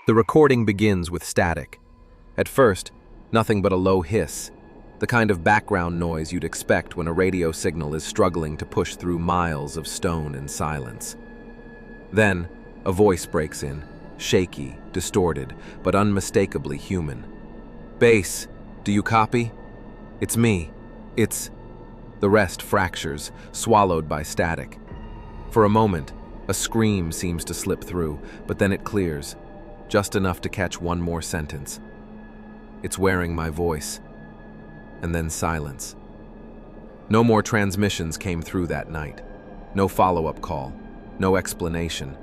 The recording begins with static. At first, nothing but a low hiss, the kind of background noise you'd expect when a radio signal is struggling to push through miles of stone and silence. Then, a voice breaks in, shaky, distorted, but unmistakably human. "Base, do you copy? It's me. It's..." The rest fractures, swallowed by static. For a moment, a scream seems to slip through, but then it clears, just enough to catch one more sentence. "It's wearing my voice." And then silence. No more transmissions came through that night. No follow-up call, no explanation.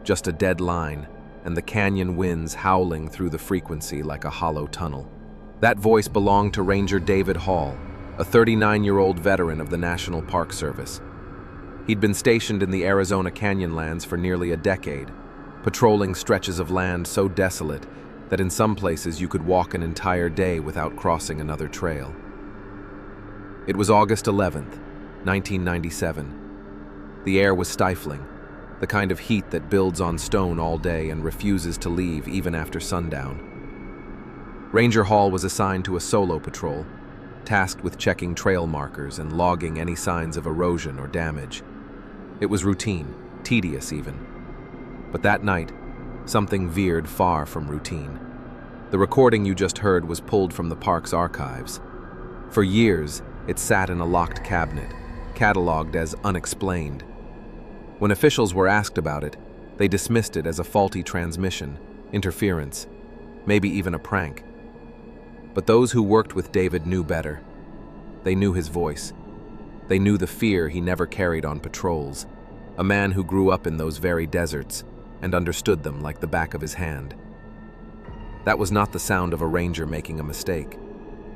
Just a dead line, and the canyon winds howling through the frequency like a hollow tunnel. That voice belonged to Ranger David Hall, a 39-year-old veteran of the National Park Service. He'd been stationed in the Arizona Canyonlands for nearly a decade, patrolling stretches of land so desolate that in some places you could walk an entire day without crossing another trail. It was August 11th, 1997. The air was stifling, the kind of heat that builds on stone all day and refuses to leave even after sundown. Ranger Hall was assigned to a solo patrol, tasked with checking trail markers and logging any signs of erosion or damage. It was routine, tedious even. But that night, something veered far from routine. The recording you just heard was pulled from the park's archives. For years, it sat in a locked cabinet, cataloged as unexplained. When officials were asked about it, they dismissed it as a faulty transmission, interference, maybe even a prank. But those who worked with David knew better. They knew his voice. They knew the fear he never carried on patrols, a man who grew up in those very deserts and understood them like the back of his hand. That was not the sound of a ranger making a mistake.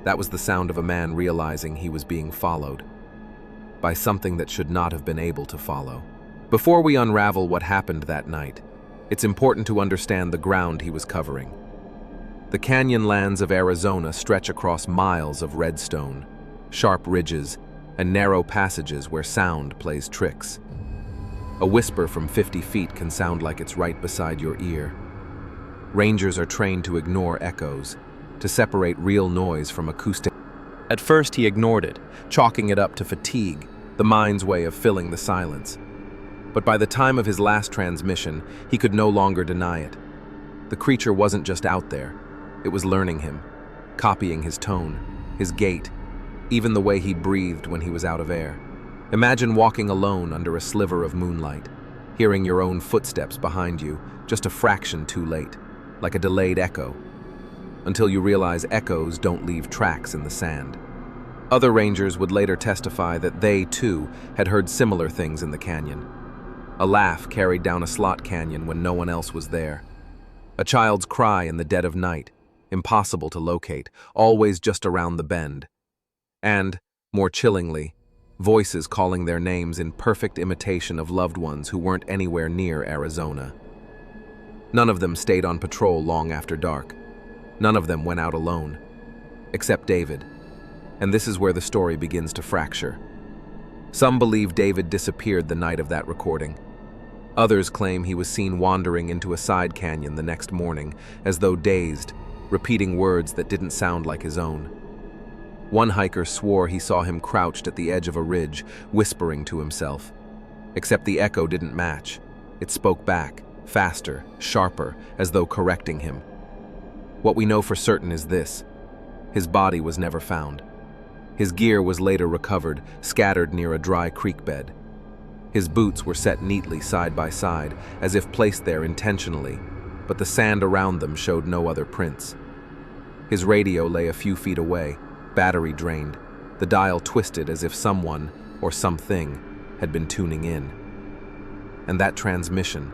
That was the sound of a man realizing he was being followed by something that should not have been able to follow. Before we unravel what happened that night, it's important to understand the ground he was covering. The canyonlands of Arizona stretch across miles of redstone, sharp ridges, and narrow passages where sound plays tricks. A whisper from 50 feet can sound like it's right beside your ear. Rangers are trained to ignore echoes, to separate real noise from acoustic. At first he ignored it, chalking it up to fatigue, the mind's way of filling the silence. But by the time of his last transmission, he could no longer deny it. The creature wasn't just out there, it was learning him, copying his tone, his gait, even the way he breathed when he was out of air. Imagine walking alone under a sliver of moonlight, hearing your own footsteps behind you, just a fraction too late, like a delayed echo, until you realize echoes don't leave tracks in the sand. Other rangers would later testify that they, too, had heard similar things in the canyon. A laugh carried down a slot canyon when no one else was there. A child's cry in the dead of night, impossible to locate, always just around the bend. And, more chillingly, voices calling their names in perfect imitation of loved ones who weren't anywhere near Arizona. None of them stayed on patrol long after dark. None of them went out alone, except David. And this is where the story begins to fracture. Some believe David disappeared the night of that recording. Others claim he was seen wandering into a side canyon the next morning, as though dazed, repeating words that didn't sound like his own. One hiker swore he saw him crouched at the edge of a ridge, whispering to himself. Except the echo didn't match. It spoke back, faster, sharper, as though correcting him. What we know for certain is this: his body was never found. His gear was later recovered, scattered near a dry creek bed. His boots were set neatly side by side, as if placed there intentionally, but the sand around them showed no other prints. His radio lay a few feet away, battery drained, the dial twisted as if someone, or something, had been tuning in. And that transmission,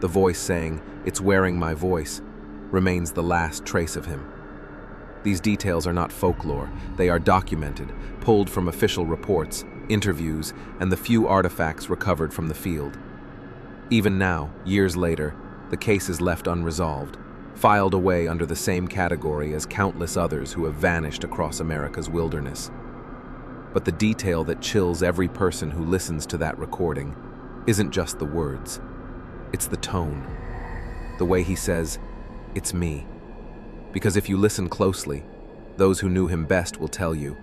the voice saying, "It's wearing my voice," remains the last trace of him. These details are not folklore, they are documented, pulled from official reports, interviews, and the few artifacts recovered from the field. Even now, years later, the case is left unresolved, filed away under the same category as countless others who have vanished across America's wilderness. But the detail that chills every person who listens to that recording isn't just the words. It's the tone. The way he says, "It's me." Because if you listen closely, those who knew him best will tell you,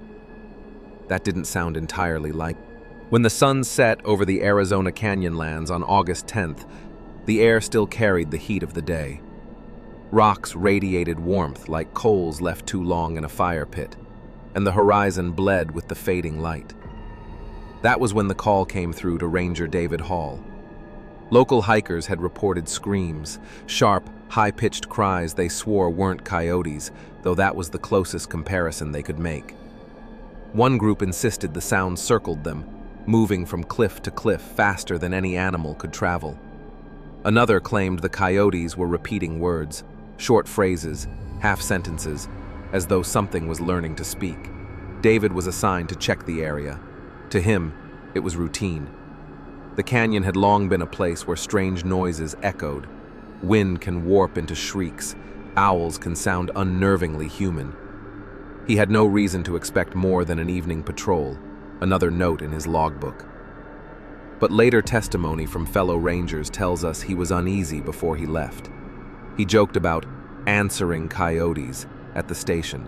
that didn't sound entirely like. When the sun set over the Arizona Canyonlands on August 10th, the air still carried the heat of the day. Rocks radiated warmth like coals left too long in a fire pit, and the horizon bled with the fading light. That was when the call came through to Ranger David Hall. Local hikers had reported screams, sharp, high-pitched cries they swore weren't coyotes, though that was the closest comparison they could make. One group insisted the sound circled them, moving from cliff to cliff faster than any animal could travel. Another claimed the coyotes were repeating words, short phrases, half-sentences, as though something was learning to speak. David was assigned to check the area. To him, it was routine. The canyon had long been a place where strange noises echoed. Wind can warp into shrieks. Owls can sound unnervingly human. He had no reason to expect more than an evening patrol, another note in his logbook. But later testimony from fellow rangers tells us he was uneasy before he left. He joked about answering coyotes at the station,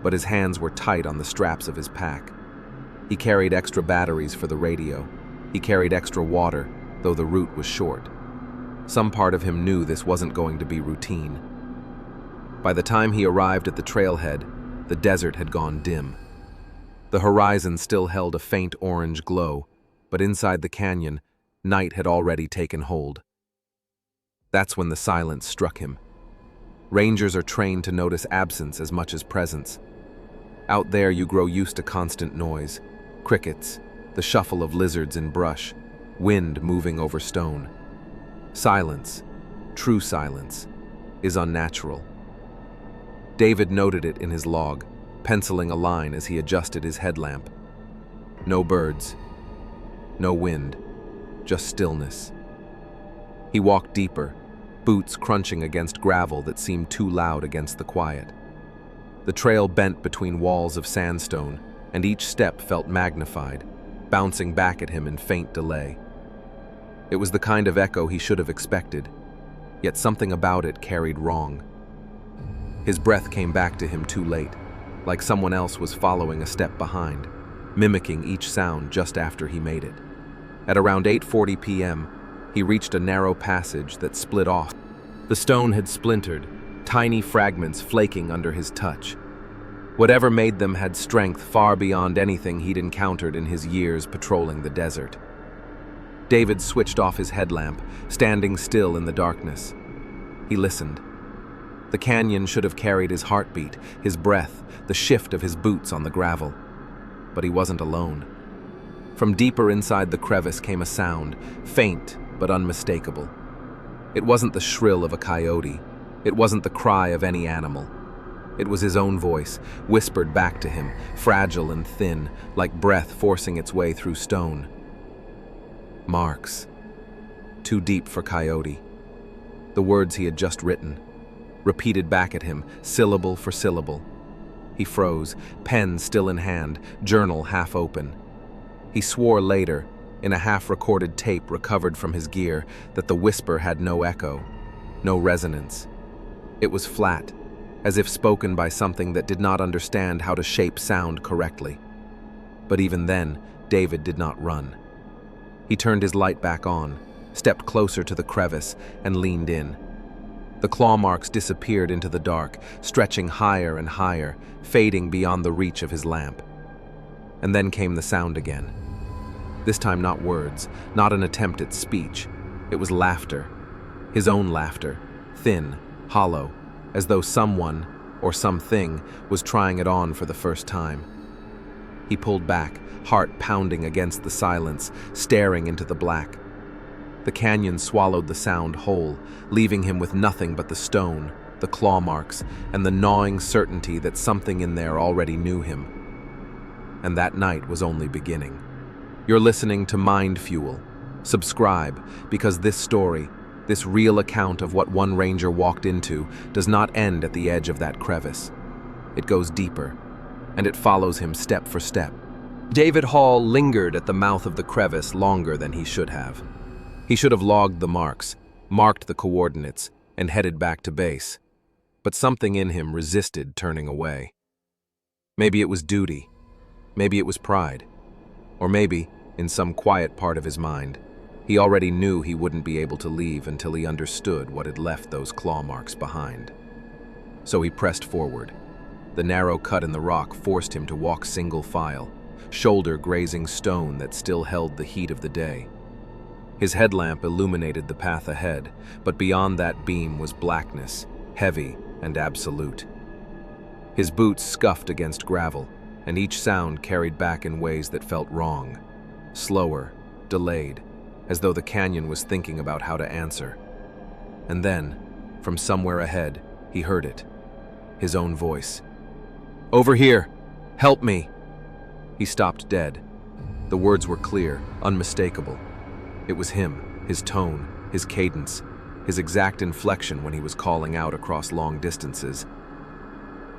but his hands were tight on the straps of his pack. He carried extra batteries for the radio. He carried extra water, though the route was short. Some part of him knew this wasn't going to be routine. By the time he arrived at the trailhead, the desert had gone dim. The horizon still held a faint orange glow, but inside the canyon, night had already taken hold. That's when the silence struck him. Rangers are trained to notice absence as much as presence. Out there you grow used to constant noise, crickets, the shuffle of lizards in brush, wind moving over stone. Silence, true silence, is unnatural. David noted it in his log, penciling a line as he adjusted his headlamp. No birds, no wind, just stillness. He walked deeper, boots crunching against gravel that seemed too loud against the quiet. The trail bent between walls of sandstone, and each step felt magnified, bouncing back at him in faint delay. It was the kind of echo he should have expected, yet something about it carried wrong. His breath came back to him too late, like someone else was following a step behind, mimicking each sound just after he made it. At around 8:40 p.m., he reached a narrow passage that split off. The stone had splintered, tiny fragments flaking under his touch. Whatever made them had strength far beyond anything he'd encountered in his years patrolling the desert. David switched off his headlamp, standing still in the darkness. He listened. The canyon should have carried his heartbeat, his breath, the shift of his boots on the gravel. But he wasn't alone. From deeper inside the crevice came a sound, faint but unmistakable. It wasn't the shrill of a coyote. It wasn't the cry of any animal. It was his own voice, whispered back to him, fragile and thin, like breath forcing its way through stone. Marks. Too deep for coyote. The words he had just written, repeated back at him, syllable for syllable. He froze, pen still in hand, journal half open. He swore later, in a half-recorded tape recovered from his gear, that the whisper had no echo, no resonance. It was flat, as if spoken by something that did not understand how to shape sound correctly. But even then, David did not run. He turned his light back on, stepped closer to the crevice, and leaned in. The claw marks disappeared into the dark, stretching higher and higher, fading beyond the reach of his lamp. And then came the sound again. This time not words, not an attempt at speech. It was laughter. His own laughter, thin, hollow, as though someone, or something, was trying it on for the first time. He pulled back, heart pounding against the silence, staring into the black. The canyon swallowed the sound whole, leaving him with nothing but the stone, the claw marks, and the gnawing certainty that something in there already knew him. And that night was only beginning. You're listening to MindFuel. Subscribe, because this story, this real account of what one ranger walked into, does not end at the edge of that crevice. It goes deeper, and it follows him step for step. David Hall lingered at the mouth of the crevice longer than he should have. He should have logged the marks, marked the coordinates, and headed back to base. but something in him resisted turning away. Maybe it was duty, maybe it was pride, or maybe, in some quiet part of his mind, he already knew he wouldn't be able to leave until he understood what had left those claw marks behind. So he pressed forward. The narrow cut in the rock forced him to walk single file, shoulder grazing stone that still held the heat of the day. His headlamp illuminated the path ahead, but beyond that beam was blackness, heavy and absolute. His boots scuffed against gravel, and each sound carried back in ways that felt wrong, slower, delayed, as though the canyon was thinking about how to answer. And then, from somewhere ahead, he heard it, his own voice. "Over here! Help me!" He stopped dead. The words were clear, unmistakable. It was him, his tone, his cadence, his exact inflection when he was calling out across long distances.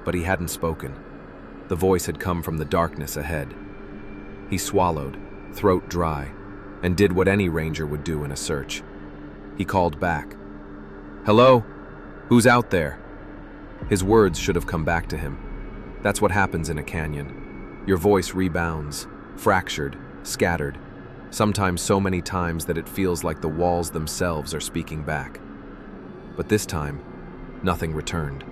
But he hadn't spoken. The voice had come from the darkness ahead. He swallowed, throat dry, and did what any ranger would do in a search. He called back. "Hello? Who's out there?" His words should have come back to him. That's what happens in a canyon. Your voice rebounds, fractured, scattered, sometimes so many times that it feels like the walls themselves are speaking back. But this time, nothing returned.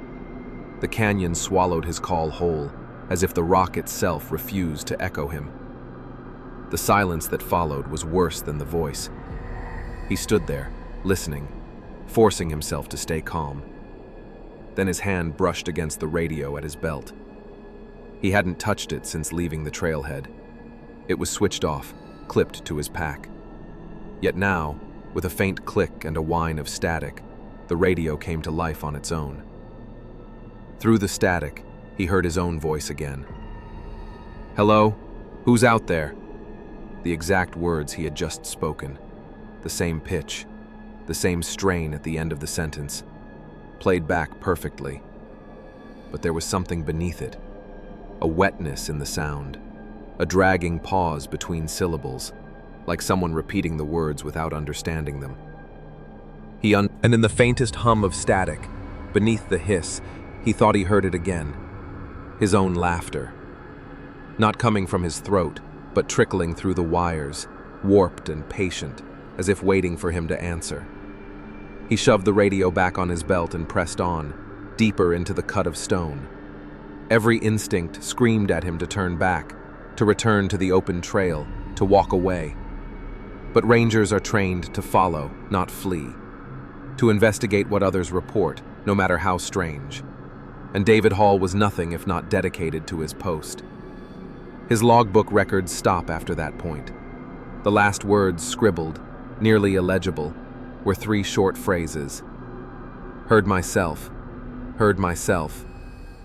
The canyon swallowed his call whole, as if the rock itself refused to echo him. The silence that followed was worse than the voice. He stood there, listening, forcing himself to stay calm. Then his hand brushed against the radio at his belt. He hadn't touched it since leaving the trailhead. It was switched off, clipped to his pack. Yet now, with a faint click and a whine of static, the radio came to life on its own. Through the static, he heard his own voice again. "Hello? Who's out there?" The exact words he had just spoken. The same pitch, the same strain at the end of the sentence, played back perfectly. But there was something beneath it, a wetness in the sound, a dragging pause between syllables, like someone repeating the words without understanding them. And in the faintest hum of static, beneath the hiss, he thought he heard it again, his own laughter. Not coming from his throat, but trickling through the wires, warped and patient, as if waiting for him to answer. He shoved the radio back on his belt and pressed on, deeper into the cut of stone. Every instinct screamed at him to turn back, to return to the open trail, to walk away. But rangers are trained to follow, not flee, to investigate what others report, no matter how strange. And David Hall was nothing if not dedicated to his post. His logbook records stop after that point. The last words, scribbled, nearly illegible, were 3 short phrases. Heard myself,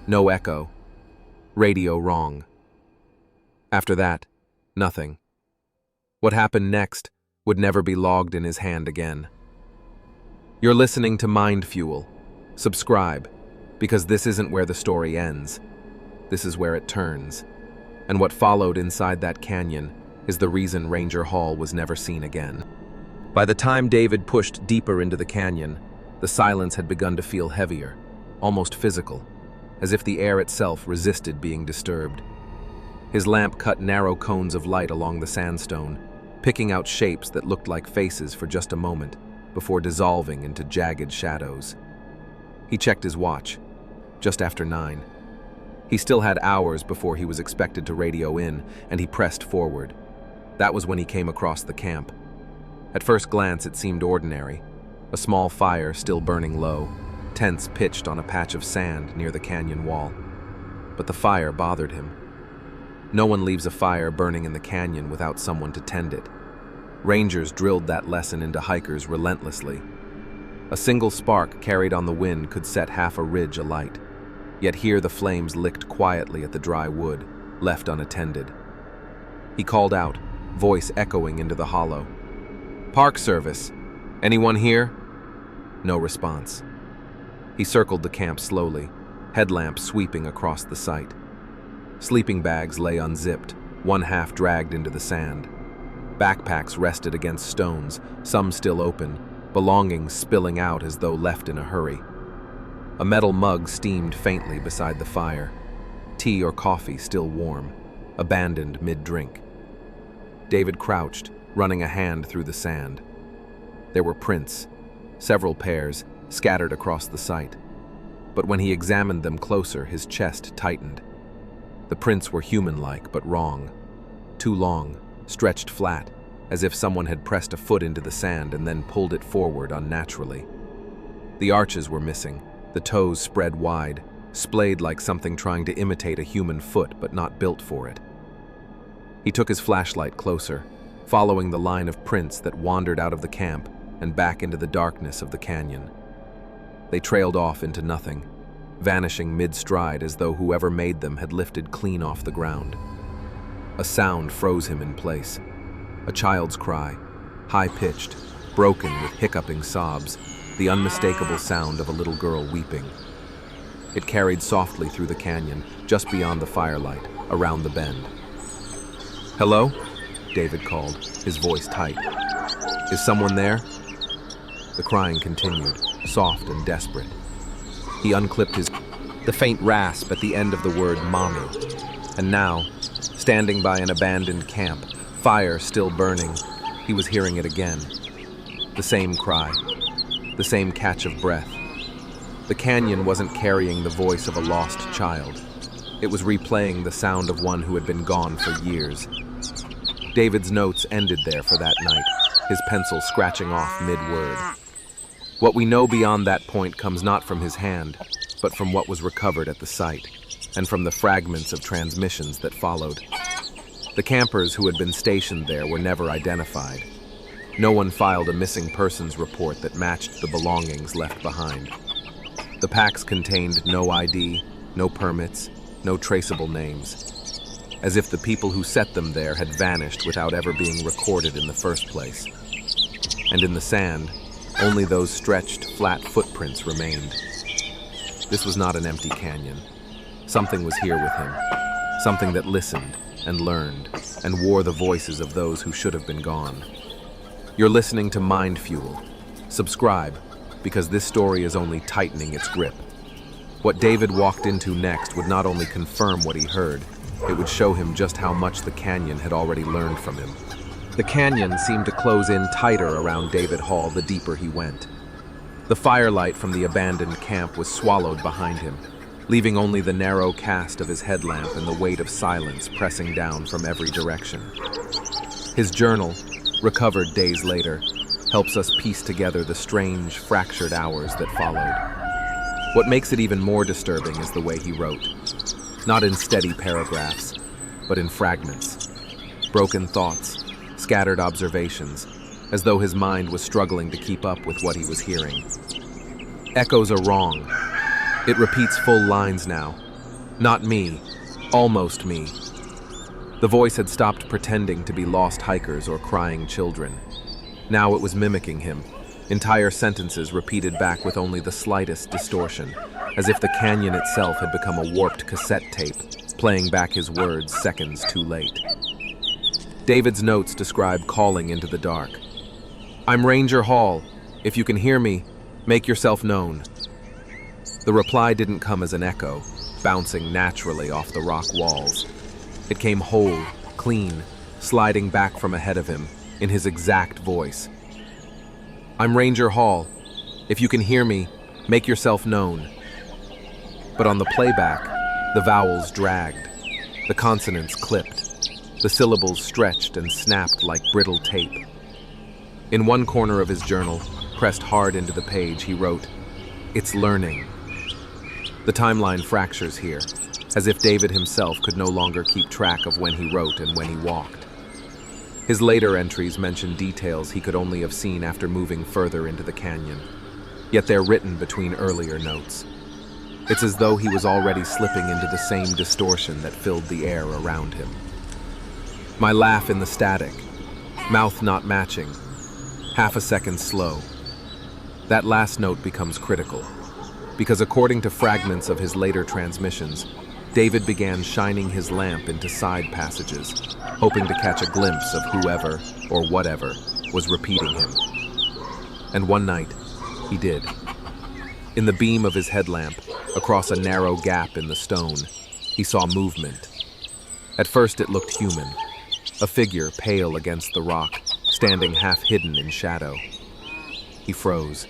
no echo, radio wrong. After that, nothing. What happened next would never be logged in his hand again. You're listening to MindFuel. Subscribe, because this isn't where the story ends. This is where it turns. And what followed inside that canyon is the reason Ranger Hall was never seen again. By the time David pushed deeper into the canyon, the silence had begun to feel heavier, almost physical, as if the air itself resisted being disturbed. His lamp cut narrow cones of light along the sandstone, picking out shapes that looked like faces for just a moment, before dissolving into jagged shadows. He checked his watch, just after 9. He still had hours before he was expected to radio in, and he pressed forward. That was when he came across the camp. At first glance, it seemed ordinary. A small fire still burning low, tents pitched on a patch of sand near the canyon wall. But the fire bothered him. No one leaves a fire burning in the canyon without someone to tend it. Rangers drilled that lesson into hikers relentlessly. A single spark carried on the wind could set half a ridge alight. Yet here the flames licked quietly at the dry wood, left unattended. He called out, voice echoing into the hollow. "Park service. Anyone here?" No response. He circled the camp slowly, headlamp sweeping across the site. Sleeping bags lay unzipped, one half dragged into the sand. Backpacks rested against stones, some still open, belongings spilling out as though left in a hurry. A metal mug steamed faintly beside the fire. Tea or coffee still warm, abandoned mid-drink. David crouched, running a hand through the sand. There were prints, several pairs, scattered across the site. But when he examined them closer, his chest tightened. The prints were human-like, but wrong. Too long, stretched flat, as if someone had pressed a foot into the sand and then pulled it forward unnaturally. The arches were missing, the toes spread wide, splayed like something trying to imitate a human foot but not built for it. He took his flashlight closer, following the line of prints that wandered out of the camp and back into the darkness of the canyon. They trailed off into nothing, vanishing mid-stride as though whoever made them had lifted clean off the ground. A sound froze him in place. A child's cry, high-pitched, broken with hiccuping sobs, the unmistakable sound of a little girl weeping. It carried softly through the canyon, just beyond the firelight, around the bend. "Hello?" David called, his voice tight. "Is someone there?" The crying continued, soft and desperate. He unclipped the faint rasp at the end of the word mommy. And now, standing by an abandoned camp, fire still burning, he was hearing it again. The same cry, the same catch of breath. The canyon wasn't carrying the voice of a lost child. It was replaying the sound of one who had been gone for years. David's notes ended there for that night, his pencil scratching off mid-word. What we know beyond that point comes not from his hand, but from what was recovered at the site, and from the fragments of transmissions that followed. The campers who had been stationed there were never identified. No one filed a missing persons report that matched the belongings left behind. The packs contained no ID, no permits, no traceable names, as if the people who set them there had vanished without ever being recorded in the first place. And in the sand, only those stretched, flat footprints remained. This was not an empty canyon. Something was here with him, something that listened and learned and wore the voices of those who should have been gone. You're listening to MindFuel. Subscribe, because this story is only tightening its grip. What David walked into next would not only confirm what he heard, it would show him just how much the canyon had already learned from him. The canyon seemed to close in tighter around David Hall the deeper he went. The firelight from the abandoned camp was swallowed behind him, leaving only the narrow cast of his headlamp and the weight of silence pressing down from every direction. His journal, recovered days later, helps us piece together the strange, fractured hours that followed. What makes it even more disturbing is the way he wrote. Not in steady paragraphs, but in fragments. Broken thoughts, scattered observations, as though his mind was struggling to keep up with what he was hearing. Echoes are wrong. It repeats full lines now. Not me, almost me. The voice had stopped pretending to be lost hikers or crying children. Now it was mimicking him, entire sentences repeated back with only the slightest distortion, as if the canyon itself had become a warped cassette tape, playing back his words seconds too late. David's notes describe calling into the dark. "I'm Ranger Hall. If you can hear me, make yourself known." The reply didn't come as an echo, bouncing naturally off the rock walls. It came whole, clean, sliding back from ahead of him, in his exact voice. "I'm Ranger Hall. If you can hear me, make yourself known." But on the playback, the vowels dragged, the consonants clipped, the syllables stretched and snapped like brittle tape. In one corner of his journal, pressed hard into the page, he wrote, "It's learning." The timeline fractures here, as if David himself could no longer keep track of when he wrote and when he walked. His later entries mention details he could only have seen after moving further into the canyon, yet they're written between earlier notes. It's as though he was already slipping into the same distortion that filled the air around him. My laugh in the static, mouth not matching, half a second slow. That last note becomes critical, because according to fragments of his later transmissions, David began shining his lamp into side passages, hoping to catch a glimpse of whoever or whatever was repeating him. And one night, he did. In the beam of his headlamp, across a narrow gap in the stone, he saw movement. At first it looked human, a figure pale against the rock, standing half hidden in shadow. He froze.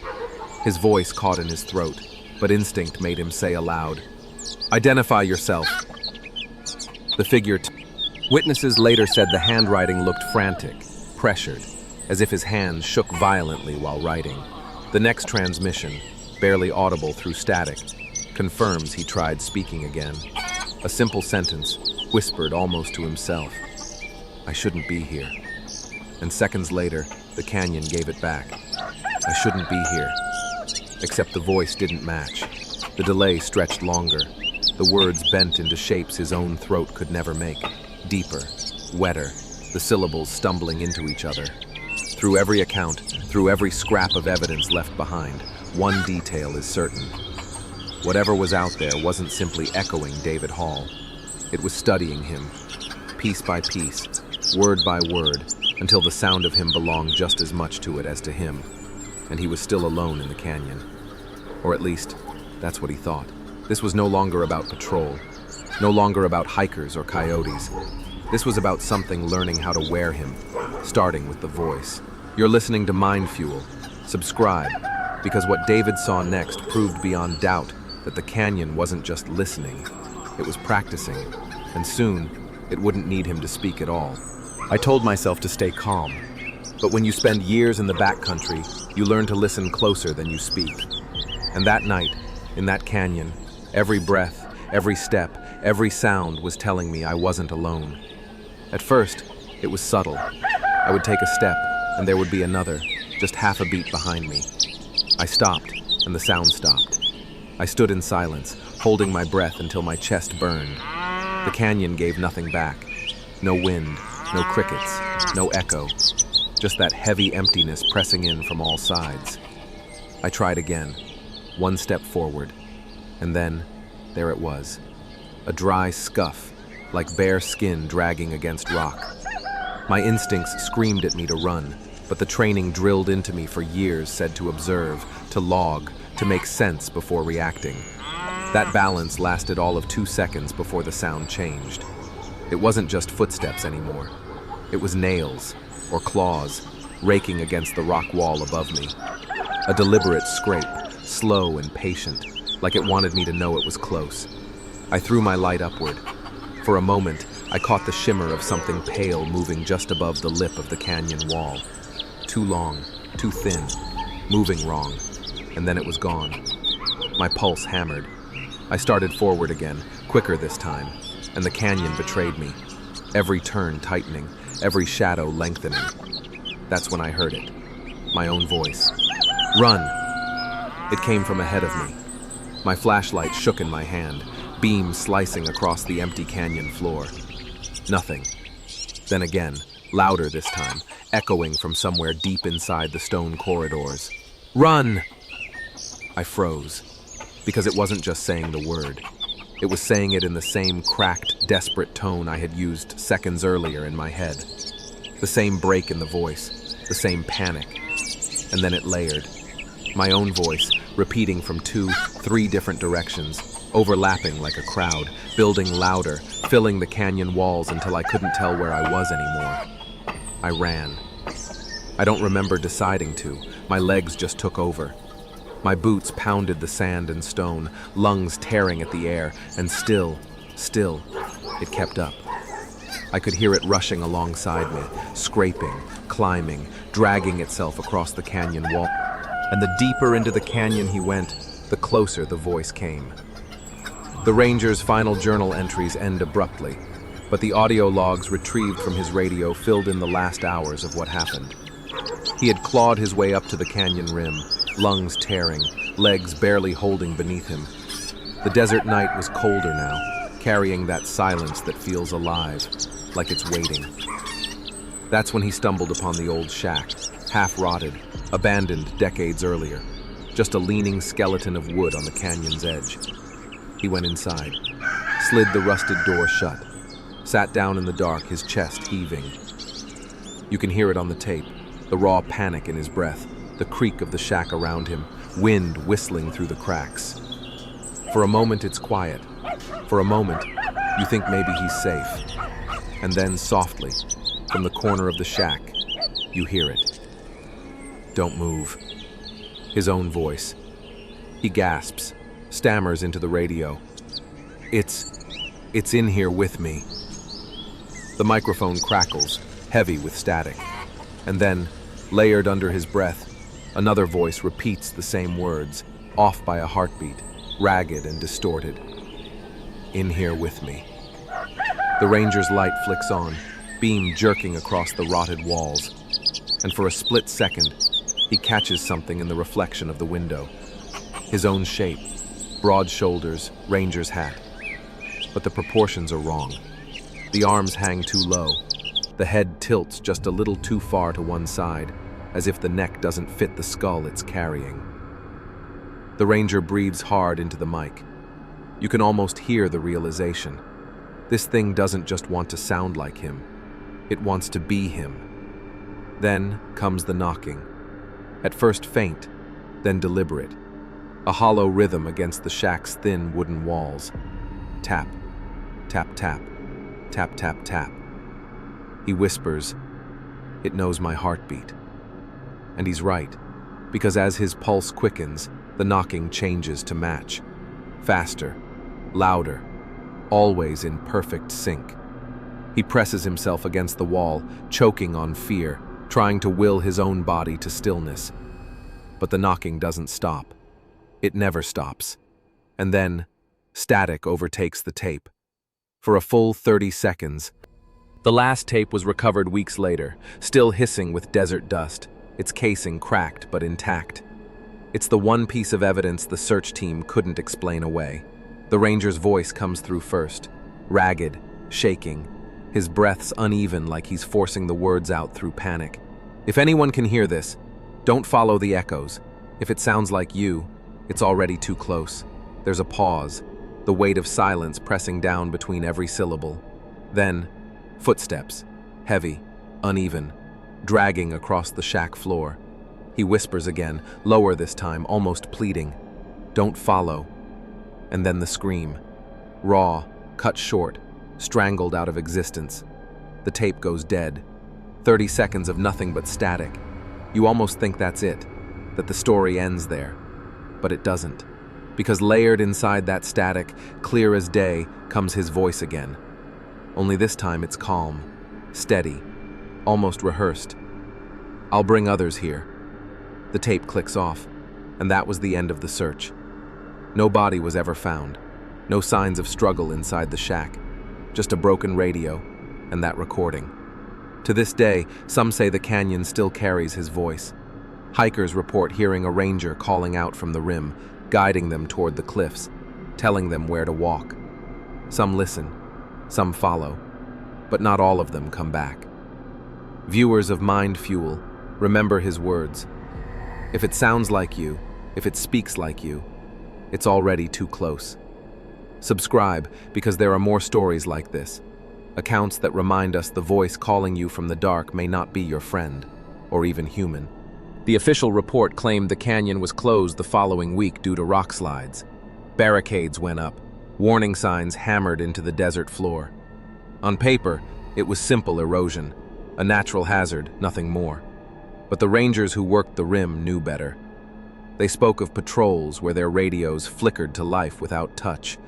His voice caught in his throat, but instinct made him say aloud, "Identify yourself." The figure Witnesses later said the handwriting looked frantic, pressured, as if his hands shook violently while writing. The next transmission, barely audible through static, confirms he tried speaking again. A simple sentence, whispered almost to himself, "I shouldn't be here." And seconds later, the canyon gave it back. "I shouldn't be here." Except the voice didn't match. The delay stretched longer. The words bent into shapes his own throat could never make. Deeper, wetter, the syllables stumbling into each other. Through every account, through every scrap of evidence left behind, one detail is certain. Whatever was out there wasn't simply echoing David Hall. It was studying him, piece by piece, word by word, until the sound of him belonged just as much to it as to him, and he was still alone in the canyon. Or at least, that's what he thought. This was no longer about patrol, no longer about hikers or coyotes. This was about something learning how to wear him, starting with the voice. You're listening to MindFuel. Subscribe, because what David saw next proved beyond doubt that the canyon wasn't just listening, it was practicing, and soon it wouldn't need him to speak at all. I told myself to stay calm, but when you spend years in the backcountry, you learn to listen closer than you speak. And that night, in that canyon, every breath, every step, every sound was telling me I wasn't alone. At first, it was subtle. I would take a step, and there would be another, just half a beat behind me. I stopped, and the sound stopped. I stood in silence, holding my breath until my chest burned. The canyon gave nothing back. No wind, no crickets, no echo. Just that heavy emptiness pressing in from all sides. I tried again, one step forward, and then there it was. A dry scuff, like bare skin dragging against rock. My instincts screamed at me to run, but the training drilled into me for years said to observe, to log, to make sense before reacting. That balance lasted all of 2 seconds before the sound changed. It wasn't just footsteps anymore. It was nails, or claws, raking against the rock wall above me. A deliberate scrape, slow and patient, like it wanted me to know it was close. I threw my light upward. For a moment, I caught the shimmer of something pale moving just above the lip of the canyon wall. Too long, too thin, moving wrong, and then it was gone. My pulse hammered. I started forward again, quicker this time, and the canyon betrayed me. Every turn tightening, every shadow lengthening. That's when I heard it, my own voice. "Run!" It came from ahead of me. My flashlight shook in my hand, beam slicing across the empty canyon floor. Nothing. Then again, louder this time, echoing from somewhere deep inside the stone corridors. "Run!" I froze, because it wasn't just saying the word. It was saying it in the same cracked, desperate tone I had used seconds earlier in my head. The same break in the voice, the same panic. And then it layered. My own voice, repeating from 2, 3 different directions, overlapping like a crowd, building louder, filling the canyon walls until I couldn't tell where I was anymore. I ran. I don't remember deciding to. My legs just took over. My boots pounded the sand and stone, lungs tearing at the air, and still, it kept up. I could hear it rushing alongside me, scraping, climbing, dragging itself across the canyon wall. And the deeper into the canyon he went, the closer the voice came. The ranger's final journal entries end abruptly, but the audio logs retrieved from his radio filled in the last hours of what happened. He had clawed his way up to the canyon rim, lungs tearing, legs barely holding beneath him. The desert night was colder now, carrying that silence that feels alive, like it's waiting. That's when he stumbled upon the old shack, half-rotted, abandoned decades earlier, just a leaning skeleton of wood on the canyon's edge. He went inside, slid the rusted door shut, sat down in the dark, his chest heaving. You can hear it on the tape, the raw panic in his breath, the creak of the shack around him, wind whistling through the cracks. For a moment, it's quiet. For a moment, you think maybe he's safe. And then, softly, from the corner of the shack, you hear it. "Don't move." His own voice. He gasps, stammers into the radio. It's in here with me." The microphone crackles, heavy with static. And then, layered under his breath, another voice repeats the same words, off by a heartbeat, ragged and distorted. "In here with me." The ranger's light flicks on, beam jerking across the rotted walls. And for a split second, he catches something in the reflection of the window. His own shape, broad shoulders, ranger's hat. But the proportions are wrong. The arms hang too low. The head tilts just a little too far to one side, as if the neck doesn't fit the skull it's carrying. The ranger breathes hard into the mic. You can almost hear the realization. This thing doesn't just want to sound like him. It wants to be him. Then comes the knocking. At first faint, then deliberate. A hollow rhythm against the shack's thin wooden walls. Tap, tap, tap, tap, tap, tap. He whispers, "It knows my heartbeat." And he's right, because as his pulse quickens, the knocking changes to match. Faster, louder, always in perfect sync. He presses himself against the wall, choking on fear, trying to will his own body to stillness. But the knocking doesn't stop. It never stops. And then, static overtakes the tape. For a full 30 seconds. The last tape was recovered weeks later, still hissing with desert dust, its casing cracked but intact. It's the one piece of evidence the search team couldn't explain away. The ranger's voice comes through first, ragged, shaking, his breaths uneven like he's forcing the words out through panic. If anyone can hear this, don't follow the echoes. If it sounds like you, it's already too close. There's a pause, the weight of silence pressing down between every syllable. Then, footsteps, heavy, uneven, dragging across the shack floor. He whispers again, lower this time, almost pleading, "Don't follow." And then the scream. Raw, cut short, strangled out of existence. The tape goes dead. 30 seconds of nothing but static. You almost think that's it, that the story ends there. But it doesn't. Because layered inside that static, clear as day, comes his voice again. Only this time it's calm, steady, almost rehearsed. "I'll bring others here." The tape clicks off, and that was the end of the search. No body was ever found, no signs of struggle inside the shack, just a broken radio and that recording. To this day, some say the canyon still carries his voice. Hikers report hearing a ranger calling out from the rim, guiding them toward the cliffs, telling them where to walk. Some listen, some follow, but not all of them come back. Viewers of MindFuel, remember his words. If it sounds like you, if it speaks like you, it's already too close. Subscribe, because there are more stories like this. Accounts that remind us the voice calling you from the dark may not be your friend, or even human. The official report claimed the canyon was closed the following week due to rock slides. Barricades went up, warning signs hammered into the desert floor. On paper, it was simple erosion, a natural hazard, nothing more. But the rangers who worked the rim knew better. They spoke of patrols where their radios flickered to life without touch,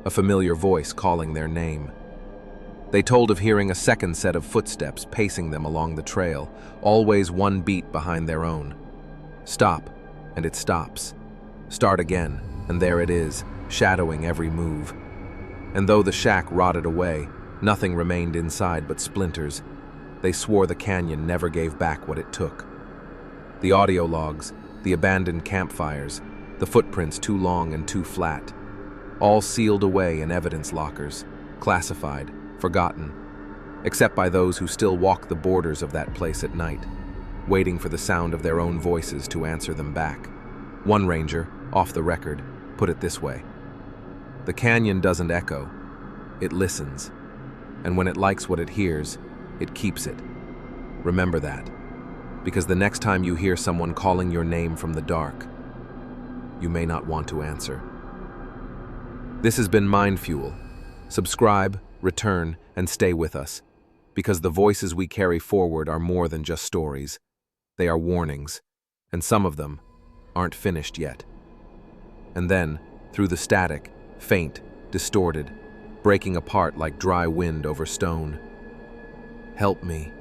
a familiar voice calling their name. They told of hearing a second set of footsteps pacing them along the trail, always one beat behind their own. Stop, and it stops. Start again, and there it is, shadowing every move. And though the shack rotted away, nothing remained inside but splinters. They swore the canyon never gave back what it took. The audio logs, the abandoned campfires, the footprints too long and too flat, all sealed away in evidence lockers, classified, forgotten, except by those who still walk the borders of that place at night, waiting for the sound of their own voices to answer them back. One ranger, off the record, put it this way: "The canyon doesn't echo, it listens, and when it likes what it hears, it keeps it." Remember that, because the next time you hear someone calling your name from the dark, you may not want to answer. This has been MindFuel. Subscribe, return, and stay with us, because the voices we carry forward are more than just stories. They are warnings, and some of them aren't finished yet. And then, through the static, faint, distorted, breaking apart like dry wind over stone. Help me.